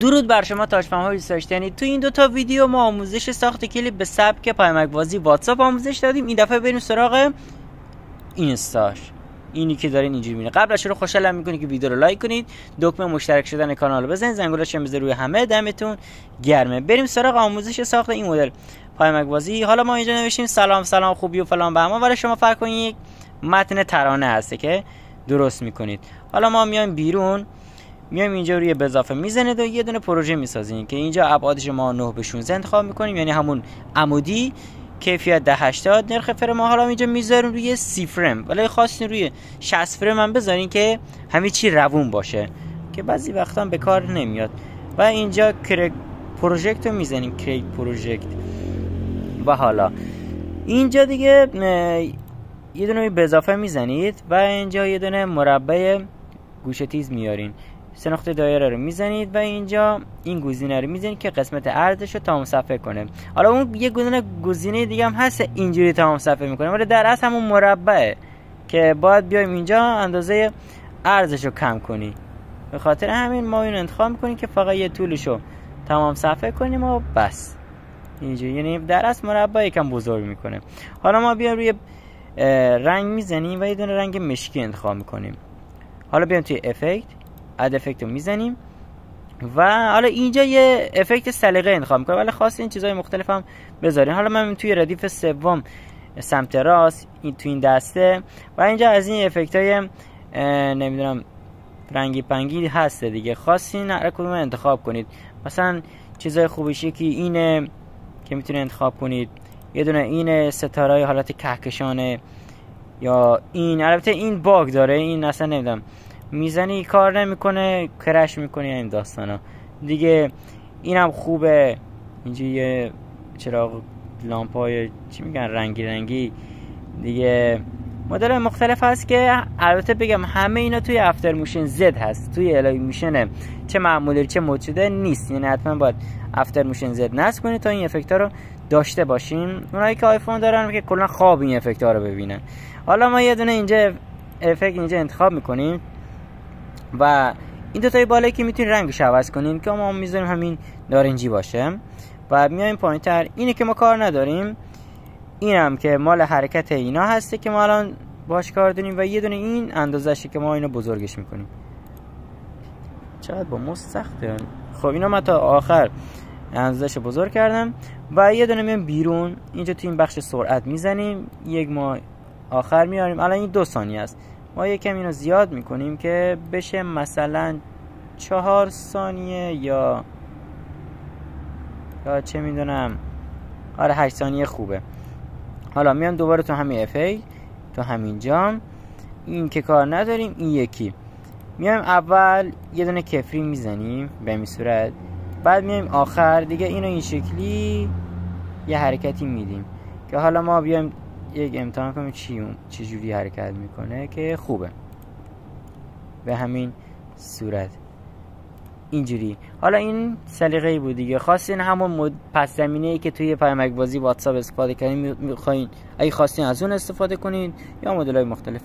درود بر شما تاجفهم‌های دوست داشتنی. تو این دوتا ویدیو ما آموزش ساخت کلیپ به سبک پیامک‌بازی واتساپ آموزش دادیم. این دفعه بریم سراغ اینستاش. اینی که دارین اینجوری میبینید. قبل از شروع خوشحالم میکنید که ویدیو رو لایک کنید، دکمه مشترک شدن کانال رو بزنید، زنگولش هم بذارید روی همه. دمتون گرمه. بریم سراغ آموزش ساخت این مدل پیامک‌بازی. حالا ما اینجا نوشتیم سلام خوبی و فلان بهمان، ولی شما فرض کنید یک متن ترانه هسته که درست میکنید. حالا ما میایم بیرون، میایم اینجا روی به اضافه میزنید و یه دونه پروژه میسازین که اینجا ابعادش ما 9 به 16 انتخاب میکنیم، یعنی همون عمودی، کیفیت 1080، نرخ فریم حالا اینجا میذاریم روی 30 فریم، ولی خواستین روی 60 فریم هم بذارین که همه چی روون باشه که بعضی وقتا به کار نمیاد. و اینجا کریک پروژکت رو میزنیم، کریک پروژکت. و حالا اینجا دیگه یه دونه به اضافه میزنید و اینجا یه دونه مربع گوشه تیز میارین، 3 نقطه دایره رو میزنید و اینجا این گزینه رو میزنید که قسمت عرضش رو تمام صفحه کنه. حالا اون یه گزینه دیگه هم هست اینجوری تمام صفحه میکنه، ولی در اصل همون مربعه که باید بیایم اینجا اندازه عرضش رو کم کنی. به خاطر همین ما اینو انتخاب میکنیم که فقط یه طولش رو تمام صفحه کنیم و بس. اینجوری، یعنی در اصل مربع یکم بزرگ میکنه. حالا ما بیایم روی رنگ میزنیم و یه دونه رنگ مشکی انتخاب میکنیم. حالا بیایم توی افکت، اد افکت رو میزنیم و حالا اینجا یه افکت سلیقه انتخاب میکنم، ولی خاص این چیزهای مختلف هم بذارین. حالا من توی ردیف سوم سمت راست این تو این دسته و اینجا از این افکت های نمیدونم رنگی پنگی هست دیگه، خواستین هر کدوم انتخاب کنید. مثلا چیزای خوبیش که اینه که میتونید انتخاب کنید، یه دونه این ستاره حالت کهکشانه، یا این البته این باگ داره، این اصلا نمیدونم میزنی کار نمیکنه، کرش میکنه، این داستانا دیگه. اینم خوبه، اینجا یه چراغ لامپای چی میگن رنگی دیگه، مدل مختلف هست که البته بگم همه اینا توی افتر موشن زد هست، توی الای موشن چه معمولی چه مود شده نیست، یعنی حتما باید افتر موشن زد نصب کنید تا این افکت ها رو داشته باشین. اونایی که آیفون دارن که کلا خواب این افکت ها رو ببینن. حالا ما یه دونه اینجا افکت اینجا انتخاب میکنیم و این دو تای بالایی که میتونید رنگش عوض کنین که ما میذاریم همین نارنجی باشه و میایم پایینتر. اینه که ما کار نداریم، اینم که مال حرکت اینا هسته که ما الان باش کار داریم و یه دونه این اندازه‌شه که ما اینو بزرگش میکنیم. چقدر با مست سخته. خب اینو من تا آخر اندازه‌ش بزرگ کردم و یه دونه میایم بیرون، اینجا تو این بخش سرعت میزنیم، یک ما آخر میاریم. الان این 2 ثانیه است، ما یکم اینو زیاد میکنیم که بشه مثلا 4 ثانیه یا چه میدونم، آره 8 ثانیه خوبه. حالا میام دوباره تو همین افکت، تو همین جام، این که کار نداریم، این یکی میایم اول یه دونه کفری میزنیم به این صورت، بعد میایم آخر دیگه اینو این شکلی یه حرکتی میدیم که حالا ما بیایم یک امتحان کنیم چه جوری حرکت میکنه که خوبه. به همین صورت اینجوری. حالا این سلیقه‌ای بود دیگه، خواستین همون پس زمینه‌ای که توی پیامک‌بازی واتساپ استفاده کردین میخواین اگه خواستین از اون استفاده کنید یا مدل‌های مختلف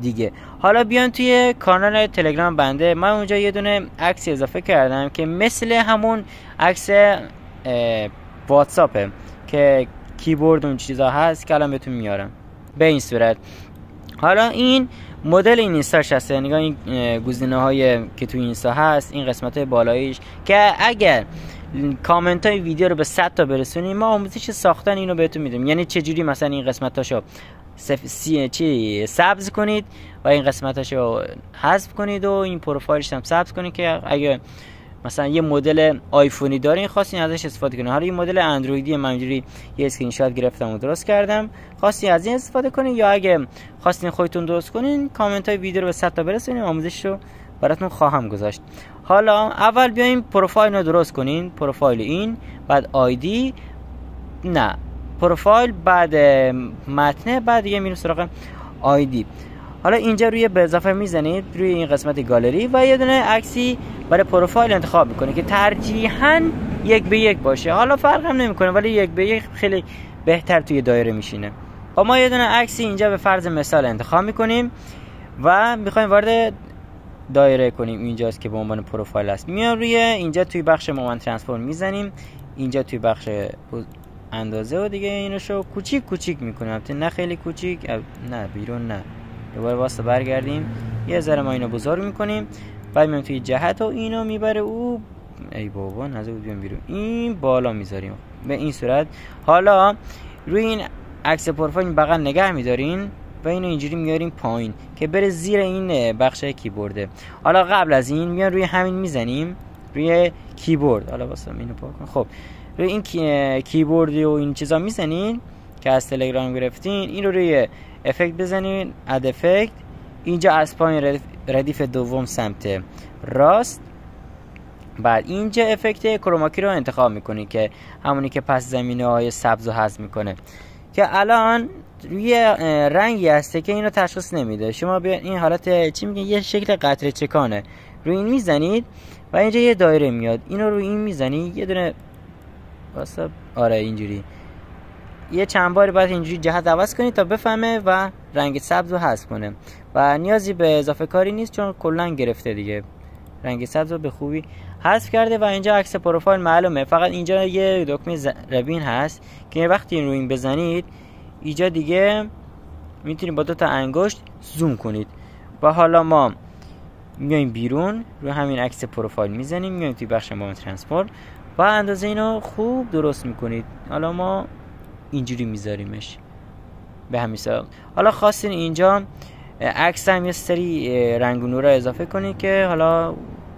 دیگه. حالا بیان توی کانال تلگرام بنده، من اونجا یه دونه عکس اضافه کردم که مثل همون عکس واتساپه که کیبورد اون چیزا هست که الان بهتون میارم به این صورت. حالا این مدل این اینستاش هست، نگاه این گزینه‌های که تو اینستا هست، این قسمت‌های بالاییش که اگر کامنت های ویدیو رو به 100 تا برسونیم ما آموزش ساختن اینو بهتون میدیم، یعنی چه جوری مثلا این قسمتاشو سبز کنید و این قسمتاشو حذف کنید و این پروفایلش هم سبز کنید که اگه مثلا یه مدل آیفونی دارین خواستین ازش استفاده کنین. حالا این مدل اندرویدی من اینجوری یه اسکرین شات گرفتم و درست کردم، خواستین از این استفاده کنین یا اگه خواستین خودتون درست کنین کامنت های ویدیو رو به 100 تا برسونین، آموزش رو براتون خواهم گذاشت. حالا اول بیایم پروفایل رو درست کنین، پروفایل این، بعد آیدی، نه پروفایل، بعد متن، بعد دیگه میریم سراغ آیدی. حالا اینجا روی به اضافه میزنید روی این قسمت گالری و یه دونه عکسی برای پروفایل انتخاب میکنید که ترجیحاً 1:1 باشه. حالا فرق هم نمیکنه ولی 1:1 خیلی بهتر توی دایره میشینه. خب ما یه دونه عکسی اینجا به فرض مثال انتخاب میکنیم و میخوایم وارد دایره کنیم اینجاست که به عنوان پروفایل است. میام روی اینجا توی بخش مومنت ترانسفورم میزنیم، اینجا توی بخش اندازه و دیگه اینو کوچیک میکنیم، نه خیلی کوچیک، نه بیرون، نه دوباره واسه برگردیم یه ذره ما اینو بزرگ میکنیم. بعد میام توی جهت و اینو میبره او ای بابا نذار بیام بیرون، این بالا میذاریم به این صورت. حالا روی این عکس پروفایل بغل نگه میدارین و اینو اینجوری میاریم پایین که بره زیر این بخش کیبورده. حالا قبل از این میان روی همین میزنیم روی کیبورد. حالا واسه اینو پاک کن. خب روی این کیبورد و این چیزا میزنین که از تلگرام گرفتین، این رو روی افکت بزنین، اد افکت، اینجا از پایین ردیف دوم سمت راست. بعد اینجا افکت کروماکی رو انتخاب میکنی که همونی که پس زمینه های سبز رو حذف میکنه، که الان روی رنگی هسته که اینو تشخیص نمیده. شما بیا این حالت چی میگن، یه شکل قطره چکانه، روی این میزنید و اینجا یه دایره میاد، اینو روی این میزنی یه دونه واسه آره اینجوری یه چند بار بعد اینجوری جهت عوض کنید تا بفهمه و رنگ سبز رو حذف کنه و نیازی به اضافه کاری نیست چون کلا گرفته دیگه، رنگ سبز رو به خوبی حذف کرده. و اینجا عکس پروفایل معلومه، فقط اینجا یه دکمه ربین هست که وقتی روی این بزنید اینجا دیگه میتونید با 2 تا انگشت زوم کنید. و حالا ما میایم بیرون روی همین عکس پروفایل میزنیم، میایم توی بخش مومنت ترانسفورم و اندازه اینو خوب درست میکنید. حالا ما اینجوری میذاریمش به همین صورت. حالا خواستین اینجا عکس هم یه سری رنگ و نور اضافه کنید که حالا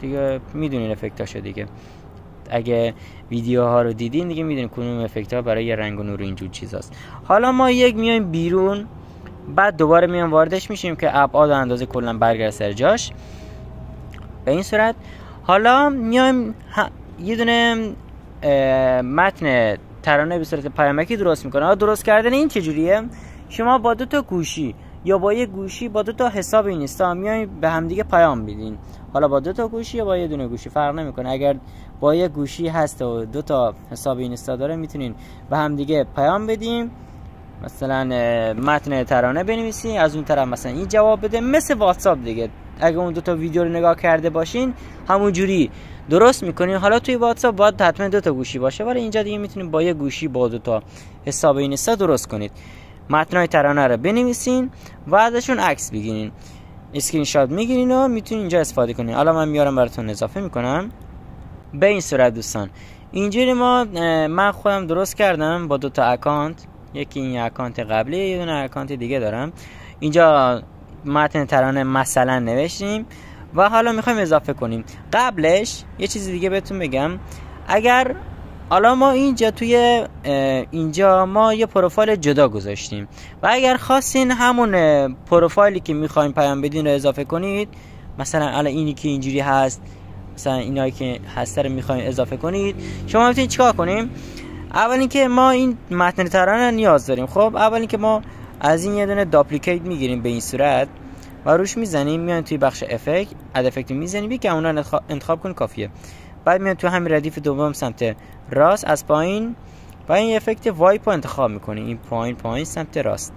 دیگه میدونین افکتاشو دیگه، اگه ویدیوها رو دیدین دیگه میدونین کدوم افکت‌ها برای رنگ و نور اینجور چیزاست. حالا ما میایم بیرون، بعد دوباره میایم واردش میشیم که ابعاد و اندازه کلا برگرده سر جاش به این صورت. حالا میایم یه دونه متن ترانه به صورت پیامکی درست میکنه. حالا درست کردن این چجوریه؟ شما با 2 تا گوشی یا با یه گوشی با 2 تا حساب اینستا میایم به همدیگه پیام بدین. حالا با 2 تا گوشی یا با یه دونه گوشی فرق نمیکنه، اگر با یه گوشی هست و 2 تا حساب اینستا داره میتونین به همدیگه پیام بدیم. مثلا متن ترانه بنویسین، از اون طرف مثلا این جواب بده، مثل واتساپ دیگه. اگه اون 2 تا ویدیو رو نگاه کرده باشین همون جوری درست میکنین. حالا توی واتساپ باید حتما 2 تا گوشی باشه، ولی اینجا دیگه میتونین با یه گوشی با 2 تا حساب اینستا درست کنید. متنای ترانه رو بنویسین و ازشون عکس بگیرین، اسکرین شات میگیرین و میتونین اینجا استفاده کنین. حالا من میارم براتون اضافه میکنم به این صورت. دوستان اینجوری من خودم درست کردم با 2 تا اکانت، یکی این اکانت قبلی، یه دونه اکانت دیگه دارم. اینجا متن ترانه مثلا نوشتیم و حالا میخوایم اضافه کنیم. قبلش یه چیز دیگه بهتون بگم، اگر حالا ما اینجا ما یه پروفایل جدا گذاشتیم و اگر خواستین همون پروفایلی که میخواین پیام بدین رو اضافه کنید، مثلا الان اینی که اینجوری هست، مثلا اینایی که هست رو میخواین اضافه کنید، شما میتونید چیکار کنیم؟ اول اینکه ما این متن ترانه نیاز داریم. خب اول اینکه ما از این یه دونه داپلیکیت میگیریم به این صورت و روش میزنیم، میان توی بخش افکت، اد افکت میزنیم، یکی اونا رو انتخاب کن کافیه. بعد میان تو همین ردیف دوم سمت راست از پایین و این افکت وایپ رو انتخاب میکنیم، این پایین سمت راست،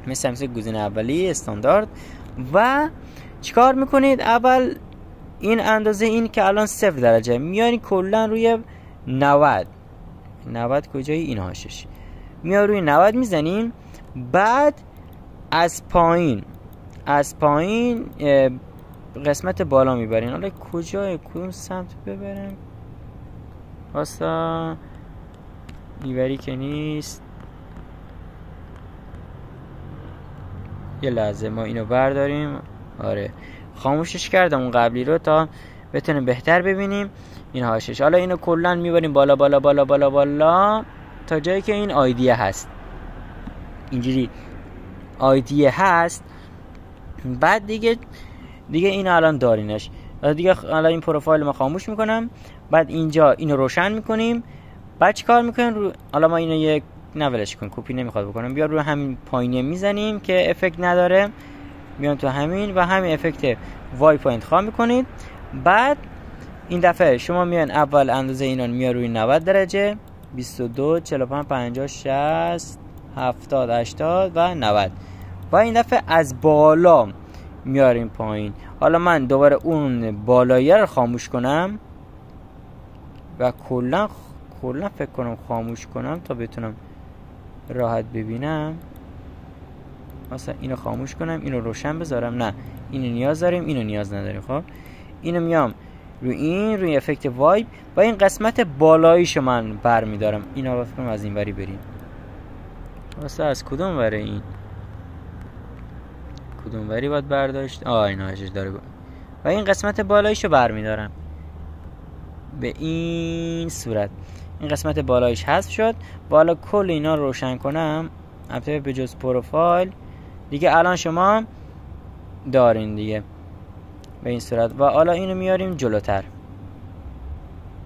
مثل گزینه اولی استاندارد. و چیکار میکنید؟ اول این اندازه این که الان 0 درجه میانی کلا روی 90 کجایی؟ این هاشش میاد روی 90 میزنیم. بعد از پایین قسمت بالا میبرین. حالا کجای کدوم سمت ببرم؟ واسه میبری که نیست. یه لحظه ما اینو برداریم. آره خاموشش کردم اون قبلی رو تا بتونیم بهتر ببینیم این هاشش. حالا اینو کلا میبریم بالا بالا بالا بالا بالا تا جایی که این آیدیه هست. اینجوری آیدیه هست. بعد دیگه این الان دارینش دیگه. حالا این پروفایل ما خاموش میکنم. بعد اینجا اینو روشن میکنیم. بعد چی کار میکنیم؟ حالا ما اینو یک نولش کن، کپی نمیخواد بکنم، بیا رو همین پایینه میزنیم که افکت نداره، میان تو همین و همین افکت وایپ رو انتخاب میکنید. بعد این دفعه شما میان اول اندازه اینا میان روی 90 درجه، 22 45 50 60 70 80 و 90. و این دفعه از بالا میاریم پایین. حالا من دوباره اون بالایی رو خاموش کنم و کلا فکر کنم خاموش کنم تا بتونم راحت ببینم. مثلا اینو خاموش کنم، اینو روشن بذارم. نه اینو نیاز داریم، اینو نیاز نداریم. خب اینو میام روی افکت وایب و این قسمت بالاییشو من برمیدارم. اینو فکر کنم از این وری بریم. واسه از کدوم وره این؟ کدوم وری باید برداشت؟ اینا هشش داره و این قسمت بالاییشو برمیدارم به این صورت. این قسمت بالاییش حذف شد. بالا کل اینا رو روشن کنم، البته به جز پروفایل دیگه الان شما دارین دیگه به این صورت. و حالا اینو میاریم جلوتر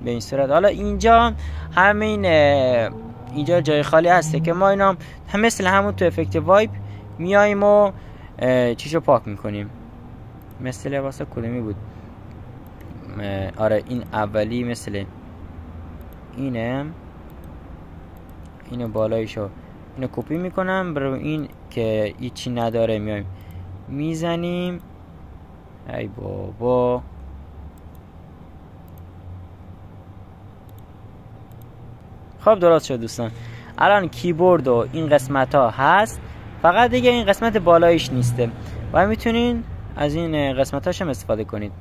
به این صورت. حالا اینجا همین اینجا جای خالی هسته که ما اینا هم مثل همون تو افکت وایب میایم و چیشو پاک میکنیم. مثل واسه کدومی بود؟ آره این اولی مثل اینو بالایشو اینو کپی میکنم، برای این که هیچی نداره میایم میزنیم. ای بابا خب درست شد دوستان. الان کیبورد و این قسمت ها هست، فقط دیگه این قسمت بالایش نیسته و میتونین از این قسمت هاش هم استفاده کنید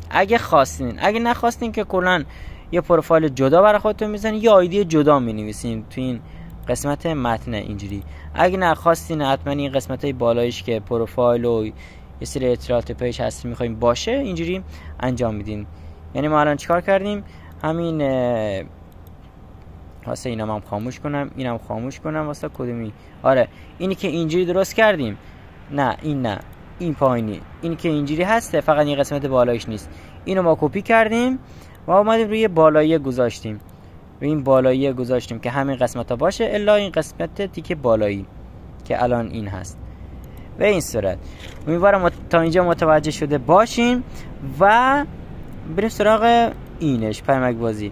اگه خواستین. اگه نخواستین که کلا یه پروفایل جدا برای خودتون میزنین یا آیدی جدا مینویسین تو این قسمت متن اینجوری. اگه نخواستین حتما این قسمت های بالایش که پروفایل و یه سری اطلاعات پیج هست میخوایم باشه اینجوری انجام میدین. یعنی ما الان چیکار کردیم؟ همین واسه اینم هم خاموش کنم، اینم خاموش کنم. واسه کدومی؟ آره اینی که اینجوری درست کردیم. نه این پایینی، اینی که اینجوری هسته فقط این قسمت بالایش نیست. اینو ما کپی کردیم و اومدیم روی بالایی گذاشتیم. روی این بالایی گذاشتیم که همین قسمت ها باشه الا این قسمت تیکه بالایی که الان این هست. به این صورت امیدوارم تا اینجا متوجه شده باشیم و بریم سراغ اینش پیامک بازی.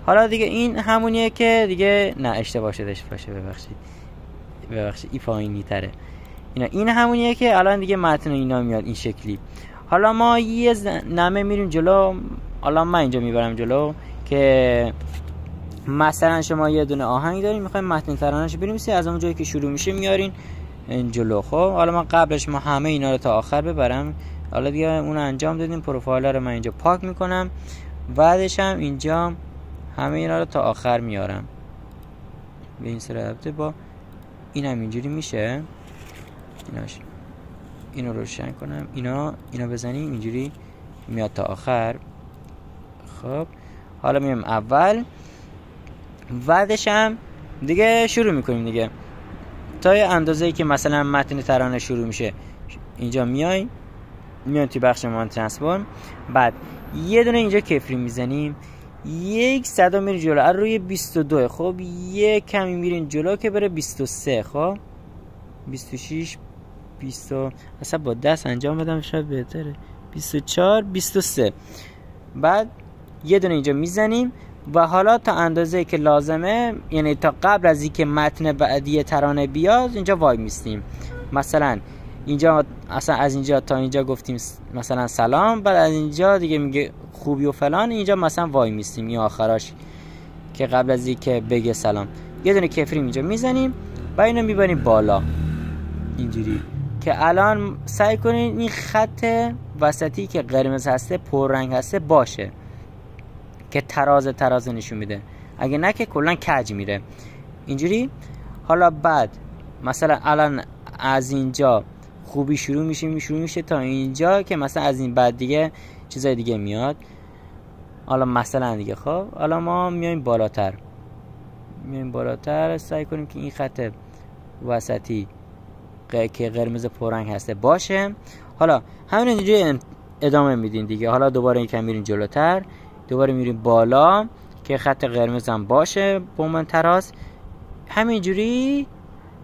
حالا دیگه این همونیه که دیگه نه اشتباه شده ببخشید این پایینی تره. این همونیه که الان دیگه متن اینا میاد این شکلی. حالا ما یه نمه میریم جلو. حالا من اینجا میبرم جلو که مثلا شما یه دونه آهنگ دارین میخواین متن ترانه‌اش بنویسید، از اون جایی که شروع میشه میارین این جلو. خب حالا ما قبلش ما همه اینا رو تا آخر ببرم. حالا دیگه اون انجام دادیم. پروفایل رو من اینجا پاک میکنم، بعدش هم اینجا همه اینا رو تا آخر میارم به این صورت. با این هم اینجوری میشه. اینو روشن کنم، اینا بزنیم اینجوری میاد تا آخر. خب حالا میام اول، بعدش هم دیگه شروع میکنیم دیگه تا یه اندازه‌ای که مثلا متن ترانه شروع میشه. اینجا میایم توی بخش مان ترانسفورم، بعد یه دونه اینجا کفری میزنیم، یک صدا میریم جلو از روی 22. خب یک کمی میریم جلو که بره 23. خب 26 20 اصلا با دست انجام بدم شاید بهتره. 24 23. بعد یه دونه اینجا میزنیم و حالا تا اندازه که لازمه، یعنی تا قبل از اینکه متن بعدی ترانه بیاد اینجا وای میستیم. مثلا اینجا اصلا از اینجا تا اینجا گفتیم مثلا سلام، بعد از اینجا دیگه میگه خوبی و فلان. اینجا مثلا وای میستیم این آخراش که قبل از اینکه بگه سلام. یه دونه کفری اینجا میزنیم و اینو میبریم بالا اینجوری که الان سعی کنین این خط وسطی که قرمز هسته پررنگ هسته باشه که تراز نشون میده. اگه نه که کلا کج میره اینجوری. حالا بعد مثلا الان از اینجا خوبی شروع میشه تا اینجا که مثلا از این بعد دیگه چیزای دیگه میاد. حالا مثلا دیگه خب حالا ما میایم بالاتر سعی کنیم که این خط وسطی که قرمز پررنگ هسته باشه. حالا همین اینجا ادامه میدین دیگه. حالا دوباره یکم میریم جلوتر، دوباره میریم بالا که خط قرمز هم باشه با من تراز. همینجوری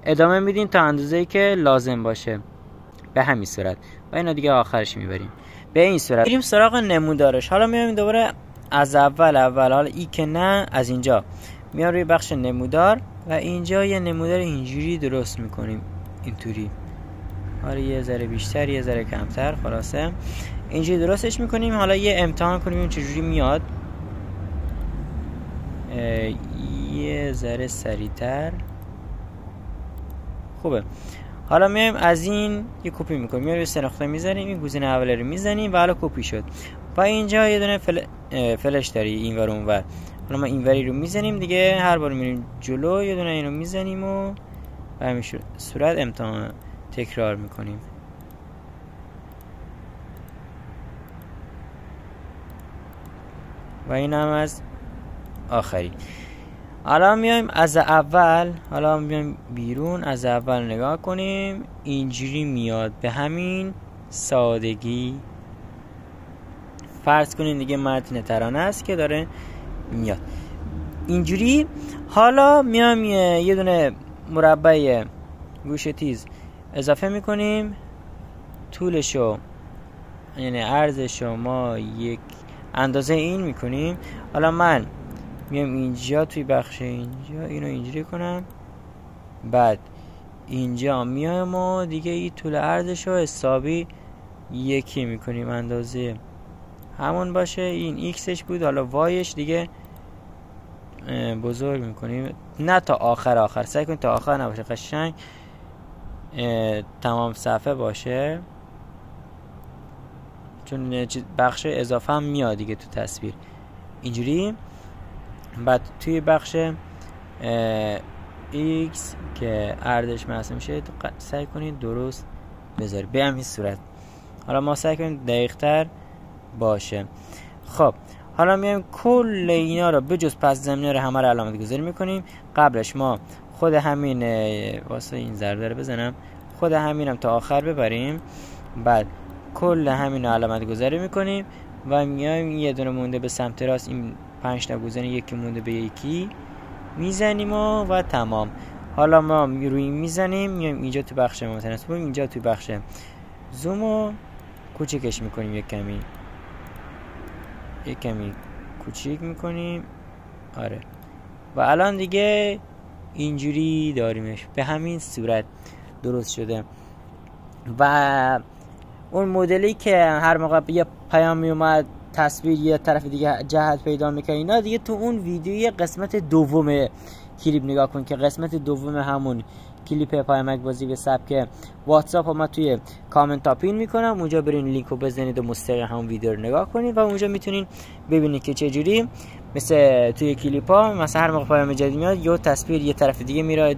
ادامه میدین تا اندازه‌ای که لازم باشه به همین صورت و اینو دیگه آخرش میبریم به این صورت. میریم سراغ نمودارش. حالا میایم دوباره از اول. حالا ای که نه، از اینجا میام روی بخش نمودار و اینجا یه نمودار اینجوری درست میکنیم اینطوری حالا یه ذره بیشتر یه ذره کمتر، خلاصه اینجوری درستش میکنیم. حالا یه امتحان کنیم چجوری میاد. یه ذره سریعتر خوبه. حالا میایم از این یه کپی میکنیم، میایم سه نقطه میزنیم، این گزینه اوله رو میزنیم و حالا کپی شد. و اینجا یه دونه فلش داری اینور اونور. حالا ما اینوری رو میزنیم دیگه، هر بار میریم جلو یه دونه اینو میزنیم و به همین صورت امتحان تکرار میکنیم. و این هم از آخری. حالا میایم از اول، حالا میایم بیرون از اول نگاه کنیم، اینجوری میاد به همین سادگی. فرض کنین دیگه متن ترانه است که داره میاد اینجوری. حالا میایم یه دونه مربع گوشه تیز اضافه میکنیم، طولشو یعنی عرضشو ما یک اندازه این میکنیم. حالا من میام اینجا توی بخش اینجا اینو اینجوری کنم، بعد اینجا میایم و دیگه این طول عرضشو حسابی یکی میکنیم، اندازه همون باشه. این ایکسش بود، حالا وایش دیگه بزرگ میکنیم، نه تا آخر سعی کنید تا آخر نباشه، قشنگ تمام صفحه باشه، چون بخش اضافه هم میاد دیگه تو تصویر اینجوری. بعد توی بخش X که عرضش محسوب میشه سعی کنید درست بذاری به همین صورت. حالا ما سعی کنید دقیق تر باشه. خب حالا میایم کل اینا رو بجز پس زمینه رو همه رو علامت گذاری میکنیم. قبلش ما خود همین واسه این ضربه رو بزنم، خود همینم تا آخر ببریم، بعد کل همین رو علامت گذاری میکنیم و میایم یه دونه مونده به سمت راست، این 5 تا گزینه یکی مونده به یکی میزنیم و تمام. حالا ما روی میزنیم، میایم اینجا تو بخش متناسب، اینجا تو بخش زومو کوچیکش میکنیم، یک کمی کوچیک میکنیم. آره و الان دیگه اینجوری داریمش، به همین صورت درست شده. و اون مدلی که هر موقع یه پیامی اومد تصویر یه طرف دیگه جهت پیدا میکنه اینا دیگه، تو اون ویدیوی قسمت دوم کلیپ نگاه کن که قسمت دوم همون کلیپ پیامک بازی به سبک واتساپ ما توی کامنت ها پین میکنم، اونجا برین لینک رو بزنید و مستقیم همون ویدیو رو نگاه کنید و اونجا میتونین ببینید که چجوری مثل توی کلیپ ها مثلا هر موقع پیام جدید میاد یا تصویر یه طرف دیگه میره،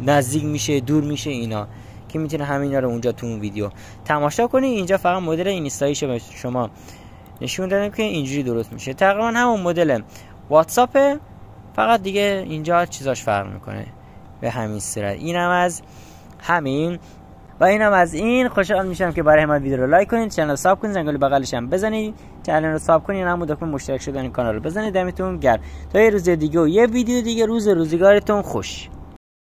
نزدیک میشه، دور میشه، اینا که میتونه همینا رو اونجا تو اون ویدیو تماشا کنید. اینجا فقط مدل اینستاییش به شما نشون دادم که اینجوری درست میشه، تقریبا همون مدل واتساپ، فقط دیگه اینجا چیزاش فرق میکنه به همین صورت. اینم از همین و اینم از این. خوشحال میشم که برای من ویدیو رو لایک کنید، چنل رو ساب کنید، زنگوله بغلش هم بزنید، چنل رو ساب کنید، همون دکمه مشترک شدن کانال رو بزنید. دمتون گرم تا یه روز دیگه و یه ویدیو دیگه. روزگارتون خوش.